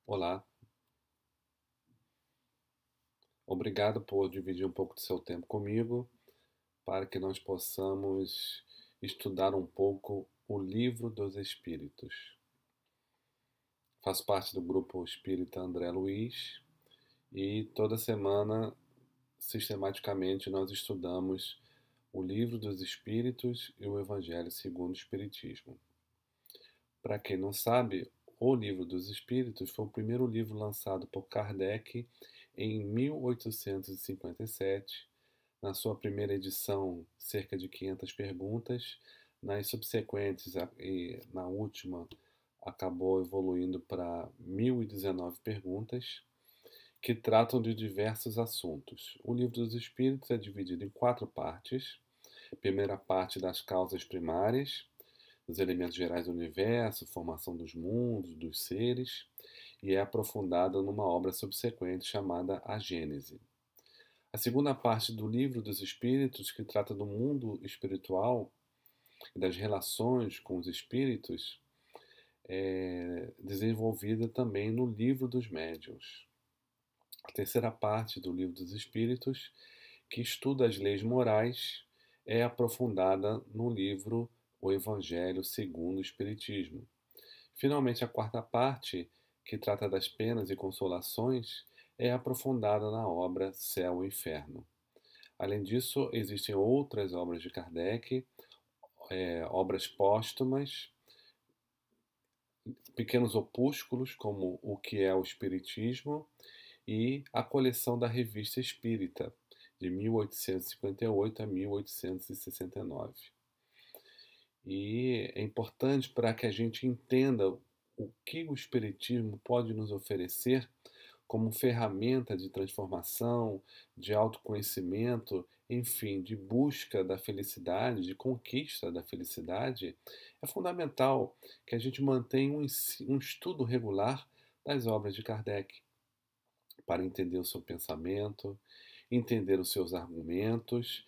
Olá, obrigado por dividir um pouco do seu tempo comigo para que nós possamos estudar um pouco o Livro dos Espíritos. Faço parte do grupo espírita André Luiz e toda semana, sistematicamente, nós estudamos o Livro dos Espíritos e o Evangelho segundo o Espiritismo. Para quem não sabe, o Livro dos Espíritos foi o primeiro livro lançado por Kardec em 1857. Na sua primeira edição, cerca de 500 perguntas. Nas subsequentes e na última, acabou evoluindo para 1019 perguntas, que tratam de diversos assuntos. O Livro dos Espíritos é dividido em quatro partes. Primeira parte das causas primárias, dos elementos gerais do universo, formação dos mundos, dos seres, e é aprofundada numa obra subsequente chamada A Gênese. A segunda parte do Livro dos Espíritos, que trata do mundo espiritual e das relações com os espíritos, é desenvolvida também no Livro dos Médiuns. A terceira parte do Livro dos Espíritos, que estuda as leis morais, é aprofundada no livro O Evangelho segundo o Espiritismo. Finalmente, a quarta parte, que trata das penas e consolações, é aprofundada na obra Céu e Inferno. Além disso, existem outras obras de Kardec, obras póstumas, pequenos opúsculos, como O que é o Espiritismo, e a coleção da Revista Espírita, de 1858 a 1869. E é importante para que a gente entenda o que o Espiritismo pode nos oferecer como ferramenta de transformação, de autoconhecimento, enfim, de busca da felicidade, de conquista da felicidade, é fundamental que a gente mantenha um estudo regular das obras de Kardec, para entender o seu pensamento, entender os seus argumentos,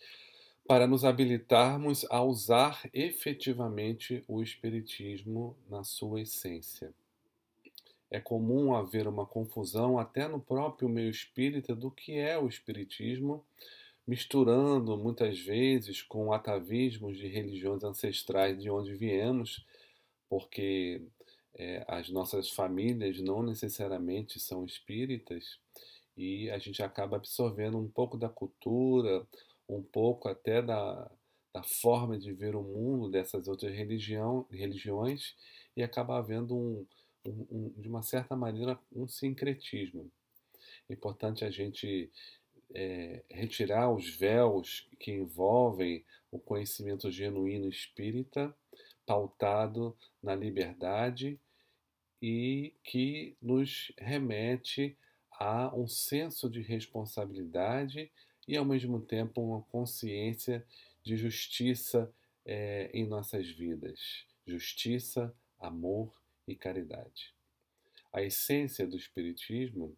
para nos habilitarmos a usar efetivamente o Espiritismo na sua essência. É comum haver uma confusão até no próprio meio espírita do que é o espiritismo, misturando muitas vezes com atavismos de religiões ancestrais de onde viemos, porque as nossas famílias não necessariamente são espíritas e a gente acaba absorvendo um pouco da cultura, um pouco até da forma de ver o mundo dessas outras religiões e acaba havendo de uma certa maneira, um sincretismo. É importante a gente retirar os véus que envolvem o conhecimento genuíno espírita, pautado na liberdade e que nos remete a um senso de responsabilidade e, ao mesmo tempo, uma consciência de justiça em nossas vidas. Justiça, amor e caridade. A essência do Espiritismo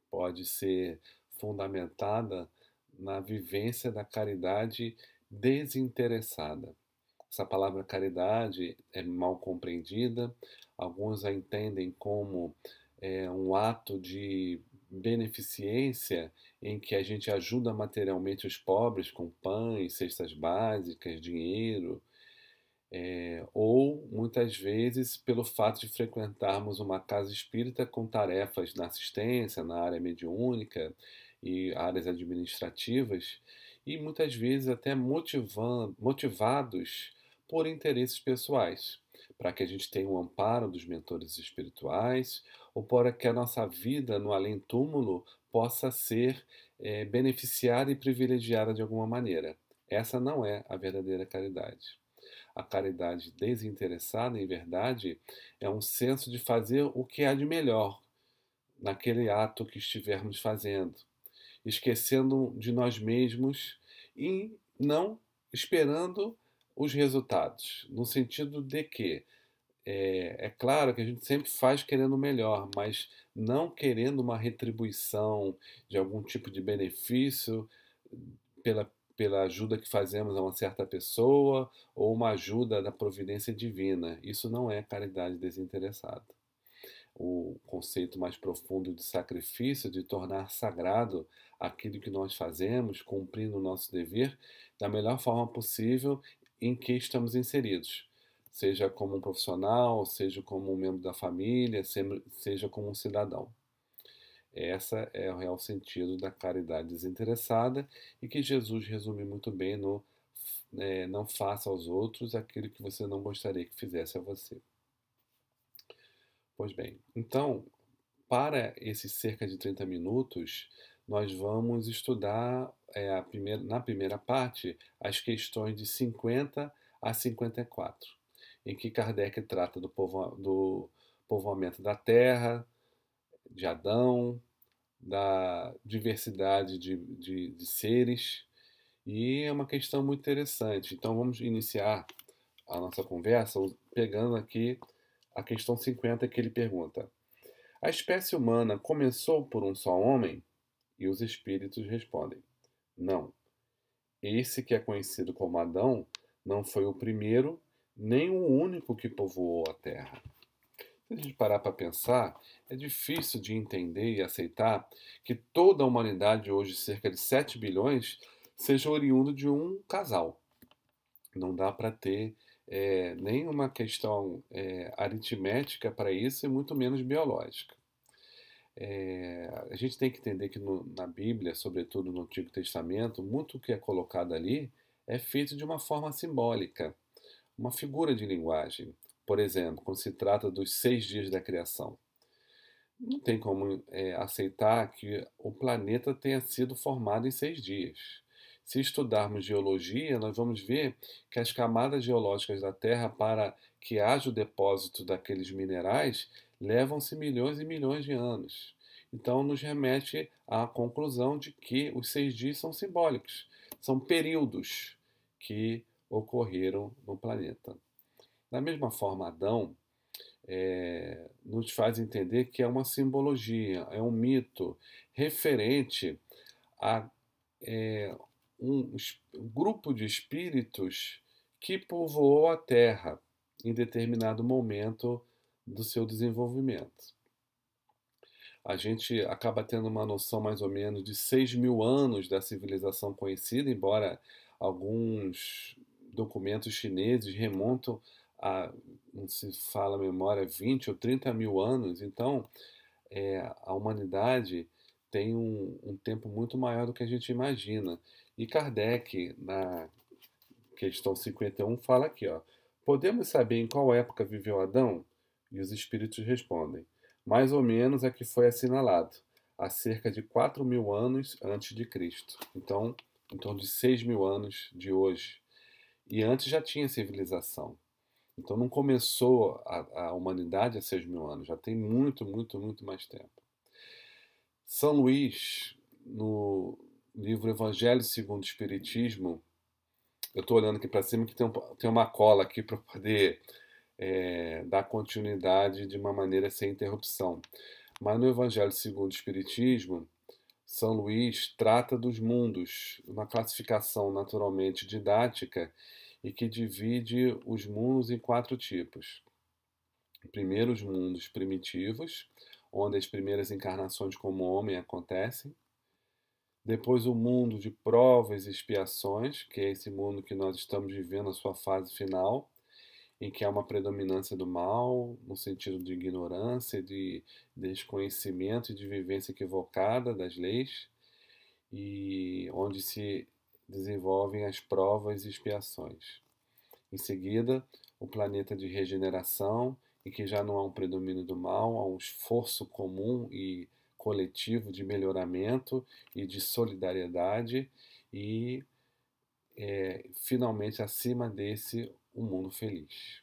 pode ser fundamentada na vivência da caridade desinteressada. Essa palavra caridade é mal compreendida, alguns a entendem como um ato de beneficência em que a gente ajuda materialmente os pobres com pães, cestas básicas, dinheiro, ou muitas vezes pelo fato de frequentarmos uma casa espírita com tarefas na assistência, na área mediúnica e áreas administrativas, e muitas vezes até motivados por interesses pessoais, para que a gente tenha o amparo dos mentores espirituais, ou para que a nossa vida no além-túmulo possa ser beneficiada e privilegiada de alguma maneira. Essa não é a verdadeira caridade. A caridade desinteressada, em verdade, é um senso de fazer o que há de melhor naquele ato que estivermos fazendo, esquecendo de nós mesmos e não esperando os resultados, no sentido de que é claro que a gente sempre faz querendo o melhor, mas não querendo uma retribuição de algum tipo de benefício pela ajuda que fazemos a uma certa pessoa ou uma ajuda da providência divina. Isso não é caridade desinteressada. o conceito mais profundo de sacrifício, de tornar sagrado aquilo que nós fazemos, cumprindo o nosso dever da melhor forma possível em que estamos inseridos, seja como um profissional, seja como um membro da família, seja como um cidadão. Essa é o real sentido da caridade desinteressada e que Jesus resume muito bem no não faça aos outros aquilo que você não gostaria que fizesse a você. Pois bem, então, para esses cerca de 30 minutos, nós vamos estudar na primeira parte as questões de 50 a 54, em que Kardec trata do povoamento da Terra, de Adão, da diversidade de seres, e é uma questão muito interessante. Então vamos iniciar a nossa conversa pegando aqui a questão 50, que ele pergunta: a espécie humana começou por um só homem? E os espíritos respondem: não. Esse que é conhecido como Adão não foi o primeiro, nem o único que povoou a Terra. Se a gente parar para pensar, é difícil de entender e aceitar que toda a humanidade, hoje cerca de 7 bilhões, seja oriundo de um casal. Não dá para ter nenhuma questão aritmética para isso e muito menos biológica. A gente tem que entender que na Bíblia, sobretudo no Antigo Testamento, muito o que é colocado ali é feito de uma forma simbólica, uma figura de linguagem. Por exemplo, quando se trata dos 6 dias da criação. Não tem como aceitar que o planeta tenha sido formado em 6 dias. Se estudarmos geologia, nós vamos ver que as camadas geológicas da Terra, para que haja o depósito daqueles minerais, levam-se milhões e milhões de anos. Então, nos remete à conclusão de que os 6 dias são simbólicos, são períodos que ocorreram no planeta. Da mesma forma, Adão nos faz entender que é uma simbologia, é um mito referente a um grupo de espíritos que povoou a Terra em determinado momento do seu desenvolvimento. A gente acaba tendo uma noção mais ou menos de 6.000 anos da civilização conhecida, embora alguns documentos chineses remontam a, não se fala a memória, 20 ou 30 mil anos. Então, a humanidade tem um tempo muito maior do que a gente imagina. E Kardec, na questão 51, fala aqui, ó: podemos saber em qual época viveu Adão? E os espíritos respondem: mais ou menos a que foi assinalado, há cerca de 4.000 anos antes de Cristo. Então, em torno de 6.000 anos de hoje. E antes já tinha civilização. Então não começou a humanidade há 6.000 anos, já tem muito, muito, muito mais tempo. São Luís, no livro Evangelho segundo o Espiritismo, eu estou olhando aqui para cima que tem uma cola aqui para poder dar continuidade de uma maneira sem interrupção. Mas no Evangelho segundo o Espiritismo, São Luís trata dos mundos, uma classificação naturalmente didática e que divide os mundos em 4 tipos. Primeiro, os mundos primitivos, onde as primeiras encarnações como homem acontecem. Depois, o mundo de provas e expiações, que é esse mundo que nós estamos vivendo a sua fase final, em que há uma predominância do mal, no sentido de ignorância, de desconhecimento e de vivência equivocada das leis, e onde se desenvolvem as provas e expiações. Em seguida, o planeta de regeneração, em que já não há um predomínio do mal, há um esforço comum e coletivo de melhoramento e de solidariedade e, finalmente, acima desse, um mundo feliz.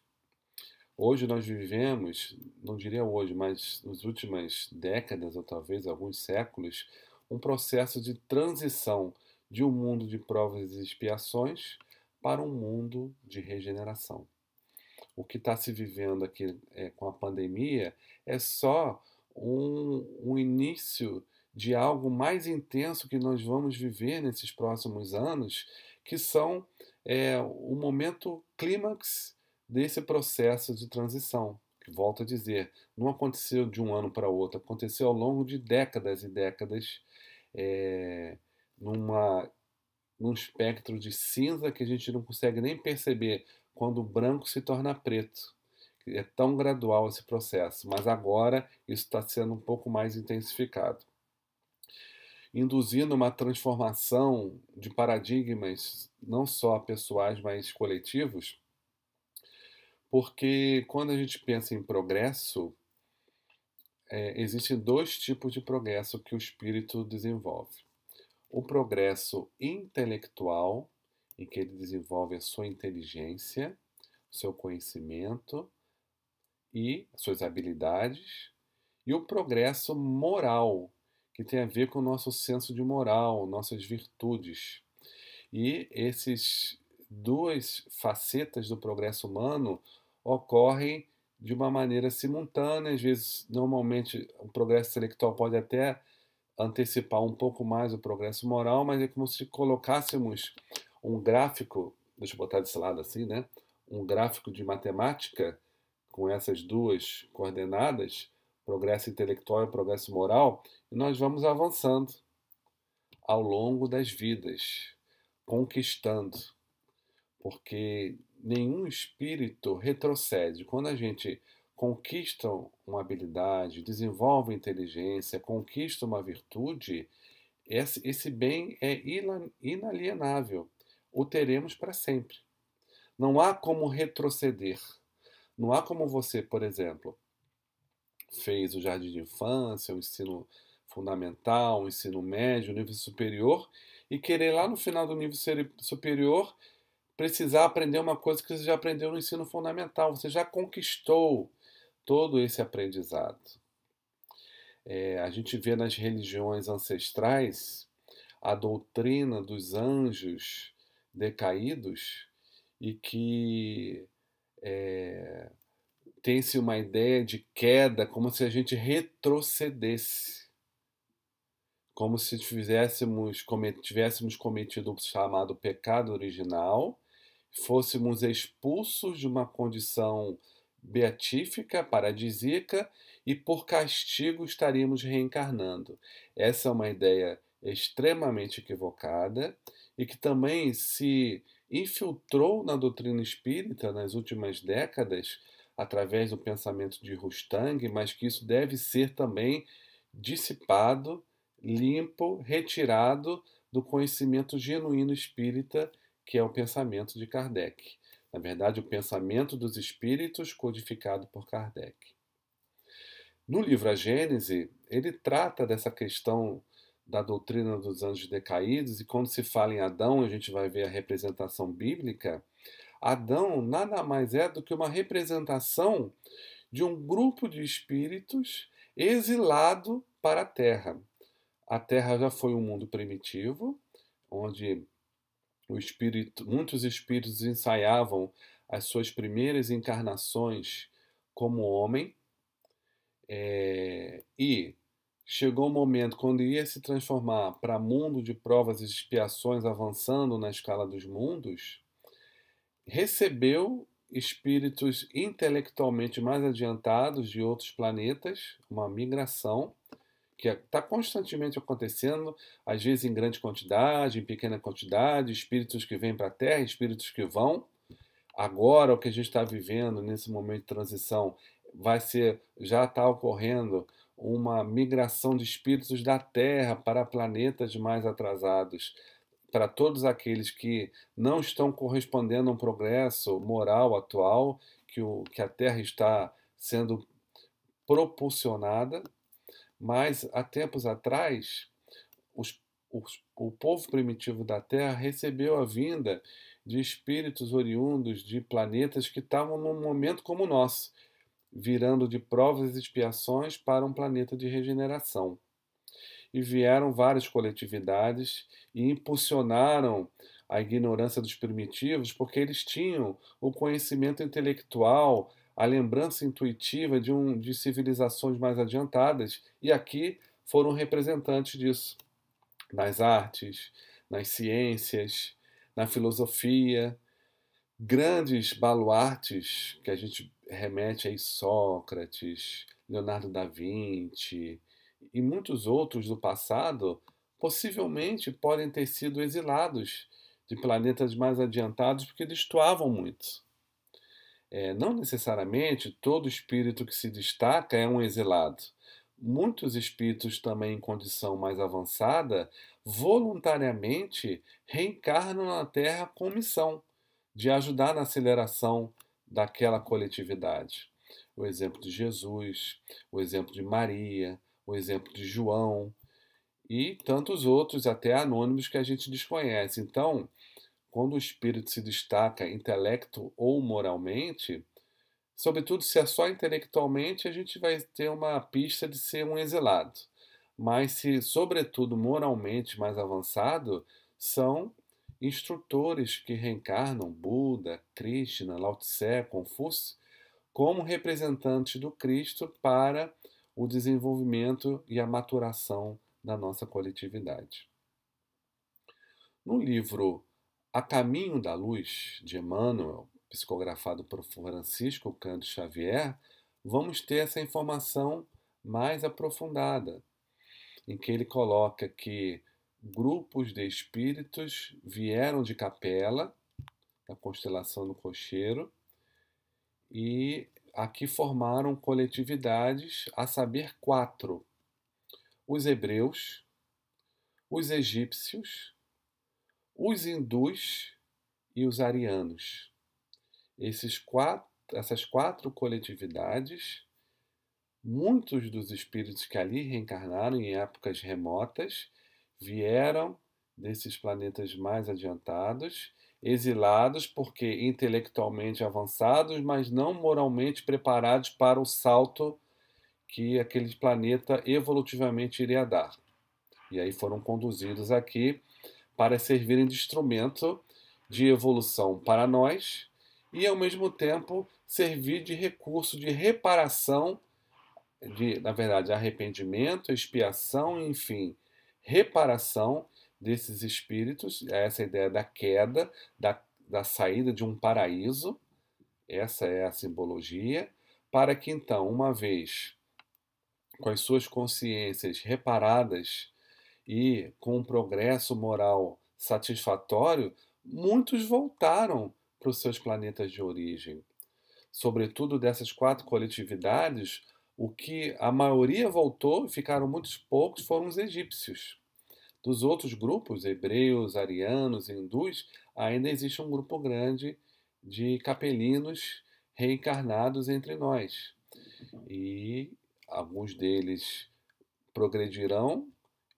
Hoje nós vivemos, não diria hoje, mas nas últimas décadas ou talvez alguns séculos, um processo de transição de um mundo de provas e expiações para um mundo de regeneração. O que está se vivendo aqui com a pandemia é só um início de algo mais intenso que nós vamos viver nesses próximos anos, que são o momento clímax desse processo de transição, volto a dizer, não aconteceu de um ano para outro, aconteceu ao longo de décadas e décadas, eh, numa num espectro de cinza que a gente não consegue nem perceber quando o branco se torna preto. É tão gradual esse processo, mas agora isso está sendo um pouco mais intensificado, induzindo uma transformação de paradigmas, não só pessoais, mas coletivos, porque quando a gente pensa em progresso, existem dois tipos de progresso que o espírito desenvolve. O progresso intelectual, em que ele desenvolve a sua inteligência, seu conhecimento e suas habilidades, e o progresso moral, que tem a ver com o nosso senso de moral, nossas virtudes. E esses duas facetas do progresso humano ocorrem de uma maneira simultânea, às vezes, normalmente, o progresso intelectual pode até antecipar um pouco mais o progresso moral, mas é como se colocássemos um gráfico, deixa eu botar desse lado assim, né? Um gráfico de matemática com essas duas coordenadas, progresso intelectual e progresso moral, e nós vamos avançando ao longo das vidas, conquistando, porque nenhum espírito retrocede. Quando a gente conquista uma habilidade, desenvolve inteligência, conquista uma virtude, esse bem é inalienável. O teremos para sempre. Não há como retroceder. Não há como você, por exemplo, fez o jardim de infância, o ensino fundamental, o ensino médio, o nível superior, e querer lá no final do nível superior precisar aprender uma coisa que você já aprendeu no ensino fundamental. Você já conquistou todo esse aprendizado. A gente vê nas religiões ancestrais a doutrina dos anjos decaídos e que tem-se uma ideia de queda como se a gente retrocedesse, como se tivéssemos cometido o chamado pecado original, fôssemos expulsos de uma condição beatífica, paradisíaca, e por castigo estaríamos reencarnando. Essa é uma ideia extremamente equivocada e que também se infiltrou na doutrina espírita nas últimas décadas, através do pensamento de Rustang, mas que isso deve ser também dissipado, limpo, retirado do conhecimento genuíno espírita, que é o pensamento de Kardec. Na verdade, o pensamento dos espíritos codificado por Kardec. No livro A Gênese, ele trata dessa questão da doutrina dos anjos decaídos, e quando se fala em Adão, a gente vai ver a representação bíblica. Adão nada mais é do que uma representação de um grupo de espíritos exilado para a Terra. A Terra já foi um mundo primitivo, onde muitos espíritos ensaiavam as suas primeiras encarnações como homem, e chegou um momento quando ia se transformar para mundo de provas e expiações, avançando na escala dos mundos, recebeu espíritos intelectualmente mais adiantados de outros planetas, uma migração que está constantemente acontecendo, às vezes em grande quantidade, em pequena quantidade, espíritos que vêm para a Terra, espíritos que vão. Agora, o que a gente está vivendo nesse momento de transição já está ocorrendo uma migração de espíritos da Terra para planetas mais atrasados, para todos aqueles que não estão correspondendo a um progresso moral atual, que a Terra está sendo propulsionada. Mas, há tempos atrás, o povo primitivo da Terra recebeu a vinda de espíritos oriundos de planetas que estavam num momento como o nosso, virando de provas e expiações para um planeta de regeneração. E vieram várias coletividades e impulsionaram a ignorância dos primitivos, porque eles tinham o conhecimento intelectual, a lembrança intuitiva de civilizações mais adiantadas, e aqui foram representantes disso, nas artes, nas ciências, na filosofia, Grandes baluartes que a gente remete aí Sócrates, Leonardo da Vinci e muitos outros do passado, possivelmente podem ter sido exilados de planetas mais adiantados porque destoavam muito. Não necessariamente todo espírito que se destaca é um exilado. Muitos espíritos também em condição mais avançada voluntariamente reencarnam na Terra com missão de ajudar na aceleração daquela coletividade. O exemplo de Jesus, o exemplo de Maria, o exemplo de João e tantos outros, até anônimos, que a gente desconhece. Então, quando o espírito se destaca intelecto ou moralmente, sobretudo se é só intelectualmente, a gente vai ter uma pista de ser um exilado. Mas se, sobretudo, moralmente mais avançado, são instrutores que reencarnam Buda, Krishna, Lao Tse, Confúcio, como representantes do Cristo para o desenvolvimento e a maturação da nossa coletividade. No livro A Caminho da Luz, de Emmanuel, psicografado por Francisco Cândido Xavier, vamos ter essa informação mais aprofundada, em que ele coloca que grupos de espíritos vieram de Capela, da constelação do Cocheiro, e aqui formaram coletividades, a saber, quatro: os hebreus, os egípcios, os hindus e os arianos. Essas quatro coletividades, muitos dos espíritos que ali reencarnaram em épocas remotas, vieram desses planetas mais adiantados, exilados porque intelectualmente avançados, mas não moralmente preparados para o salto que aquele planeta evolutivamente iria dar. E aí foram conduzidos aqui para servirem de instrumento de evolução para nós e, ao mesmo tempo, servir de recurso de reparação, na verdade, arrependimento, expiação, enfim, reparação desses espíritos, essa ideia da queda, da saída de um paraíso, essa é a simbologia, para que então, uma vez com as suas consciências reparadas e com um progresso moral satisfatório, muitos voltaram para os seus planetas de origem. Sobretudo dessas quatro coletividades, o que a maioria voltou, e ficaram muitos poucos, foram os egípcios. Dos outros grupos, hebreus, arianos, hindus, ainda existe um grupo grande de capelinos reencarnados entre nós. E alguns deles progredirão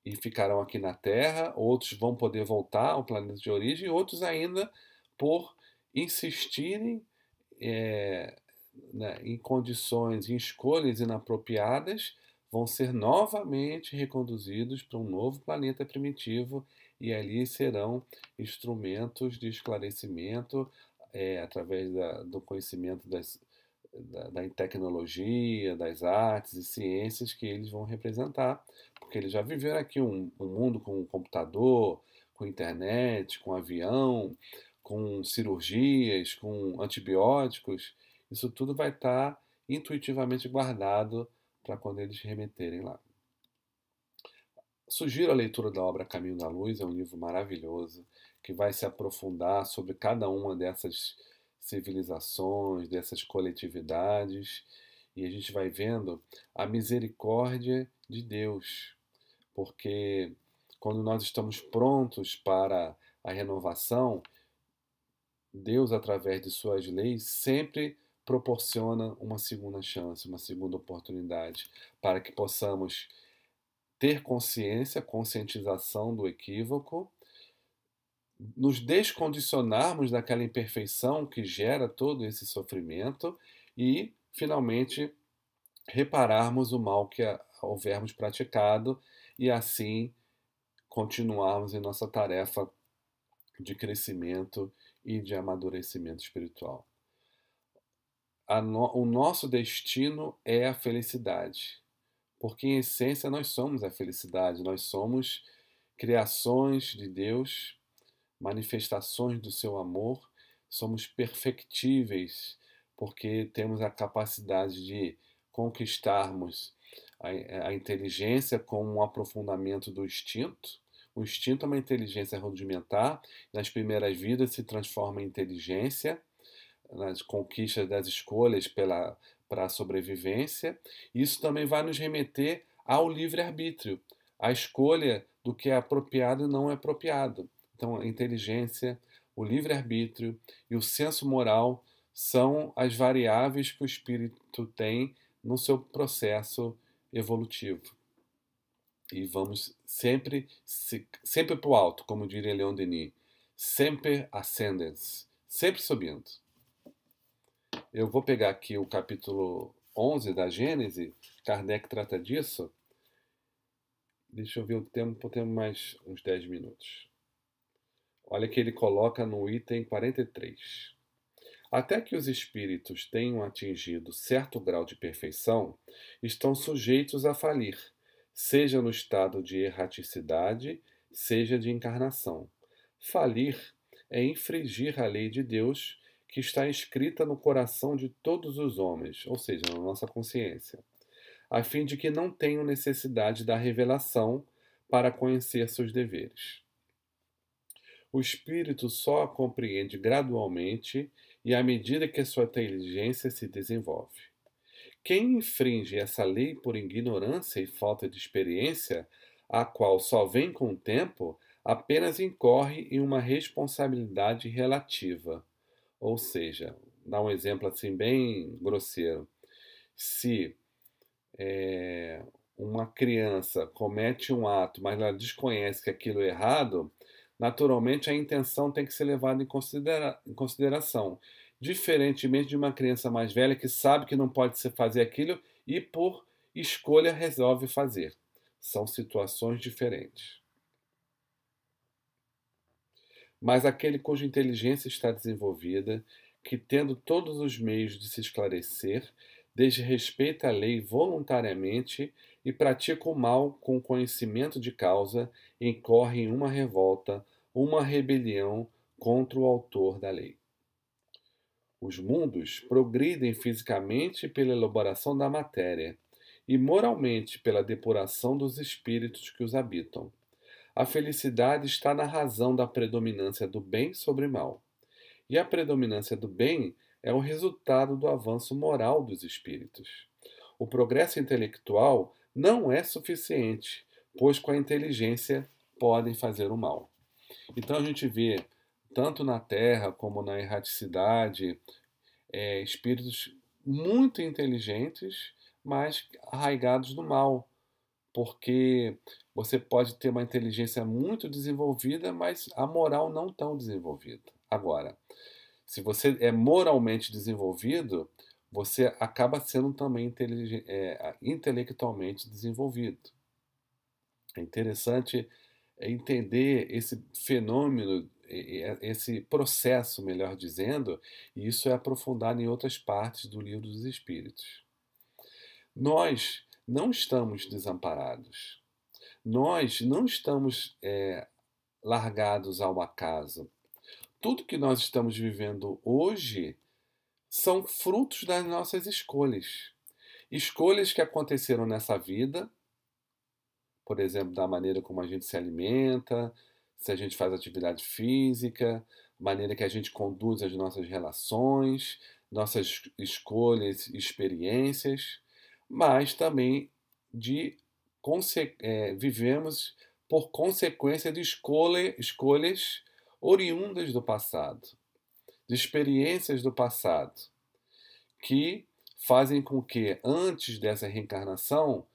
e ficarão aqui na Terra, outros vão poder voltar ao planeta de origem, e outros ainda, por insistirem é, em condições, em escolhas inapropriadas, vão ser novamente reconduzidos para um novo planeta primitivo e ali serão instrumentos de esclarecimento através do conhecimento da tecnologia, das artes e ciências que eles vão representar, porque eles já viveram aqui um mundo com computador, com internet, com avião, com cirurgias, com antibióticos. Isso tudo vai estar intuitivamente guardado para quando eles remeterem lá. Sugiro a leitura da obra Caminho da Luz, é um livro maravilhoso que vai se aprofundar sobre cada uma dessas civilizações, dessas coletividades, e a gente vai vendo a misericórdia de Deus, porque quando nós estamos prontos para a renovação, Deus, através de suas leis, sempre proporciona uma segunda chance, uma segunda oportunidade, para que possamos ter consciência, conscientização do equívoco, nos descondicionarmos daquela imperfeição que gera todo esse sofrimento e, finalmente, repararmos o mal que houvermos praticado e, assim, continuarmos em nossa tarefa de crescimento e de amadurecimento espiritual. O nosso destino é a felicidade, porque em essência nós somos a felicidade, nós somos criações de Deus, manifestações do seu amor, somos perfectíveis, porque temos a capacidade de conquistarmos a inteligência com um aprofundamento do instinto. O instinto é uma inteligência rudimentar, nas primeiras vidas se transforma em inteligência, nas conquistas das escolhas para a sobrevivência. Isso também vai nos remeter ao livre-arbítrio, à escolha do que é apropriado e não é apropriado. Então, a inteligência, o livre-arbítrio e o senso moral são as variáveis que o espírito tem no seu processo evolutivo. E vamos sempre para o alto, como diria Leon Denis. Sempre ascendens, sempre subindo. Eu vou pegar aqui o capítulo 11 da Gênese, Kardec trata disso. Deixa eu ver o tempo, temos mais uns 10 minutos. Olha que ele coloca no item 43. Até que os espíritos tenham atingido certo grau de perfeição, estão sujeitos a falir, seja no estado de erraticidade, seja de encarnação. Falir é infringir a lei de Deus que está inscrita no coração de todos os homens, ou seja, na nossa consciência, a fim de que não tenham necessidade da revelação para conhecer seus deveres. O espírito só a compreende gradualmente e à medida que a sua inteligência se desenvolve. Quem infringe essa lei por ignorância e falta de experiência, a qual só vem com o tempo, apenas incorre em uma responsabilidade relativa. Ou seja, dá um exemplo assim bem grosseiro. Se uma criança comete um ato, mas ela desconhece que aquilo é errado, naturalmente a intenção tem que ser levada em consideração. Diferentemente de uma criança mais velha que sabe que não pode se fazer aquilo e por escolha resolve fazer. São situações diferentes. Mas aquele cuja inteligência está desenvolvida, que tendo todos os meios de se esclarecer, desrespeita a lei voluntariamente e pratica o mal com conhecimento de causa, incorre em uma revolta, uma rebelião contra o autor da lei. Os mundos progridem fisicamente pela elaboração da matéria e moralmente pela depuração dos espíritos que os habitam. A felicidade está na razão da predominância do bem sobre mal. E a predominância do bem é o resultado do avanço moral dos espíritos. O progresso intelectual não é suficiente, pois com a inteligência podem fazer o mal. Então a gente vê, tanto na Terra como na erraticidade, espíritos muito inteligentes, mas arraigados no mal, porque você pode ter uma inteligência muito desenvolvida, mas a moral não tão desenvolvida. Agora, se você é moralmente desenvolvido, você acaba sendo também intelectualmente desenvolvido. É interessante entender esse fenômeno, esse processo, melhor dizendo, e isso é aprofundado em outras partes do Livro dos Espíritos. Nós não estamos desamparados. Nós não estamos largados ao acaso. Tudo que nós estamos vivendo hoje são frutos das nossas escolhas. Escolhas que aconteceram nessa vida, por exemplo, da maneira como a gente se alimenta, se a gente faz atividade física, maneira que a gente conduz as nossas relações, nossas escolhas, experiências, mas também vivemos por consequência de escolhas oriundas do passado, de experiências do passado, que fazem com que, antes dessa reencarnação,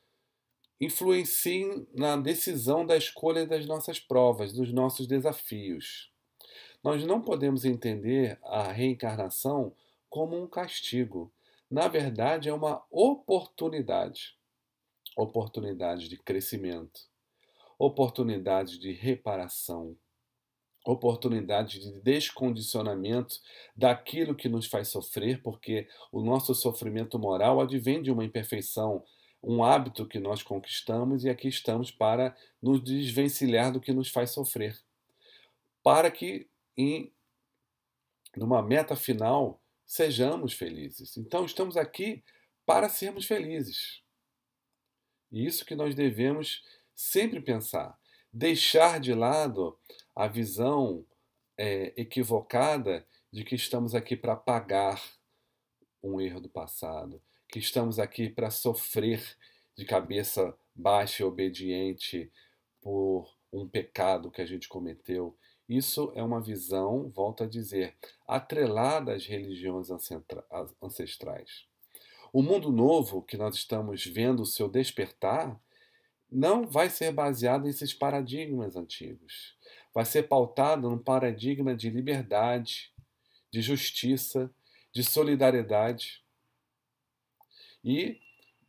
influenciem na decisão da escolha das nossas provas, dos nossos desafios. Nós não podemos entender a reencarnação como um castigo. Na verdade, é uma oportunidade. Oportunidade de crescimento, oportunidade de reparação, oportunidade de descondicionamento daquilo que nos faz sofrer, porque o nosso sofrimento moral advém de uma imperfeição, um hábito que nós conquistamos e aqui estamos para nos desvencilhar do que nos faz sofrer, para que numa meta final, sejamos felizes. Então, estamos aqui para sermos felizes. E isso que nós devemos sempre pensar. Deixar de lado a visão equivocada de que estamos aqui para pagar um erro do passado, que estamos aqui para sofrer de cabeça baixa e obediente por um pecado que a gente cometeu. Isso é uma visão, volto a dizer, atrelada às religiões ancestrais. O mundo novo que nós estamos vendo o seu despertar não vai ser baseado nesses paradigmas antigos. Vai ser pautado num paradigma de liberdade, de justiça, de solidariedade. E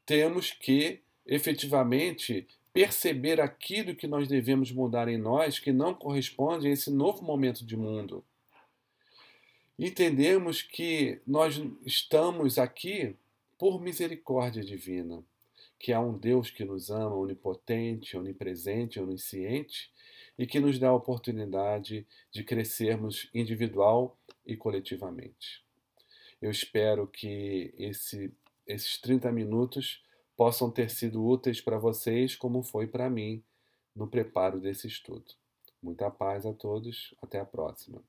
temos que efetivamente perceber aquilo que nós devemos mudar em nós que não corresponde a esse novo momento de mundo. Entendemos que nós estamos aqui por misericórdia divina, que há um Deus que nos ama, onipotente, onipresente, onisciente, e que nos dá a oportunidade de crescermos individual e coletivamente. Eu espero que esses 30 minutos possam ter sido úteis para vocês, como foi para mim no preparo desse estudo. Muita paz a todos, até a próxima.